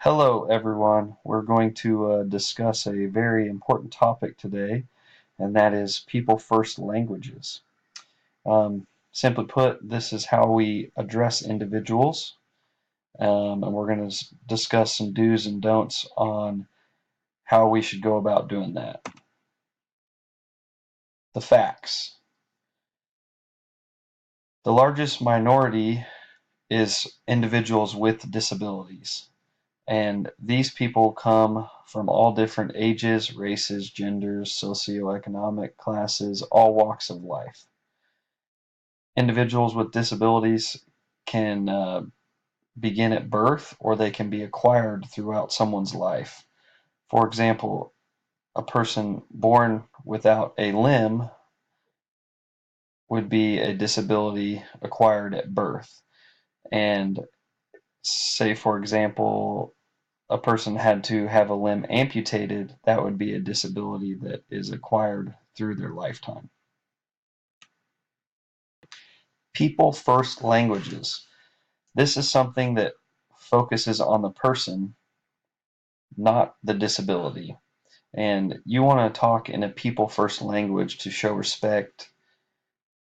Hello, everyone. We're going to discuss a very important topic today, and that is people first languages. Simply put, this is how we address individuals, and we're going to discuss some do's and don'ts on how we should go about doing that. The facts. The largest minority is individuals with disabilities. And these people come from all different ages, races, genders, socioeconomic classes, all walks of life. Individuals with disabilities can begin at birth or they can be acquired throughout someone's life. For example, a person born without a limb would be a disability acquired at birth. And say, for example, a person had to have a limb amputated, that would be a disability that is acquired through their lifetime. People first languages. This is something that focuses on the person, not the disability. And you want to talk in a people first language to show respect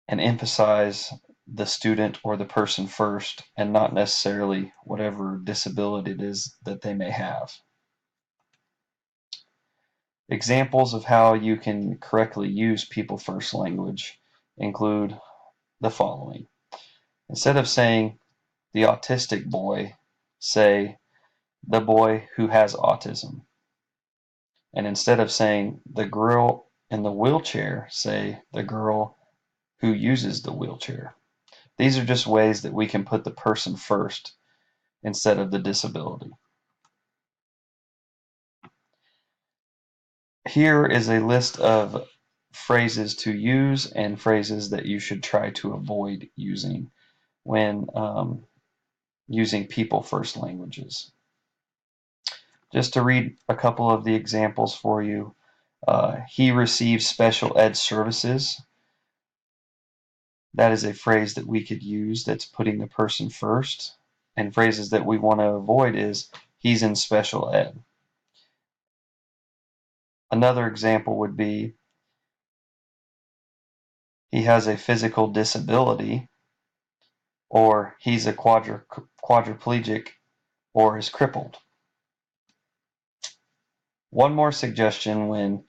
and emphasize the student or the person first and not necessarily whatever disability it is that they may have. Examples of how you can correctly use people first language include the following. Instead of saying the autistic boy, say the boy who has autism. And instead of saying the girl in the wheelchair, say the girl who uses the wheelchair. These are just ways that we can put the person first instead of the disability. Here is a list of phrases to use and phrases that you should try to avoid using when using people first languages. Just to read a couple of the examples for you. He receives special ed services. That is a phrase that we could use that's putting the person first. And phrases that we want to avoid is he's in special ed. Another example would be he has a physical disability, or he's a quadriplegic, or is crippled. One more suggestion when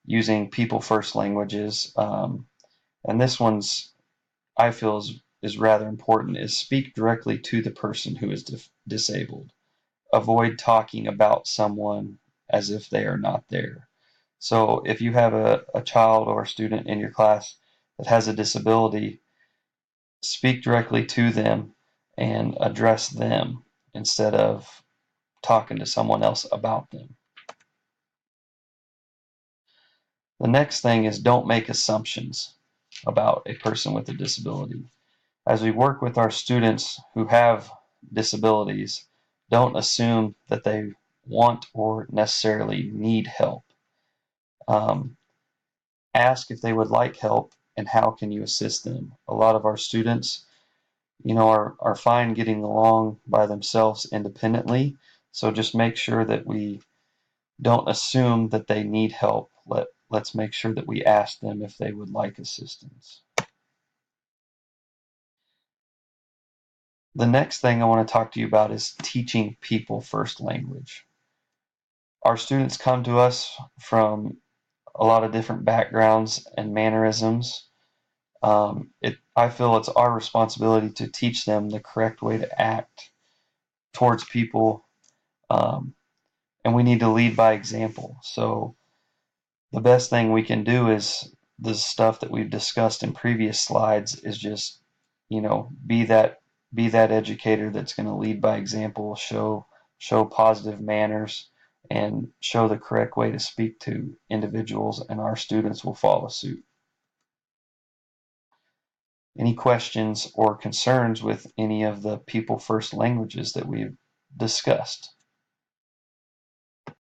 using people first languages, and this one's I feel is rather important, is speak directly to the person who is disabled. Avoid talking about someone as if they are not there. So if you have a child or a student in your class that has a disability, speak directly to them and address them instead of talking to someone else about them. The next thing is don't make assumptions about a person with a disability. As we work with our students who have disabilities, don't assume that they want or necessarily need help. Ask if they would like help and how can you assist them. A lot of our students, are fine getting along by themselves independently. So just make sure that we don't assume that they need help. Let's make sure that we ask them if they would like assistance. The next thing I want to talk to you about is teaching people first language. Our students come to us from a lot of different backgrounds and mannerisms. I feel it's our responsibility to teach them the correct way to act towards people, and we need to lead by example. So the best thing we can do is the stuff that we've discussed in previous slides is just, be that educator that's going to lead by example, show positive manners, and show the correct way to speak to individuals, and our students will follow suit. Any questions or concerns with any of the people first languages that we've discussed?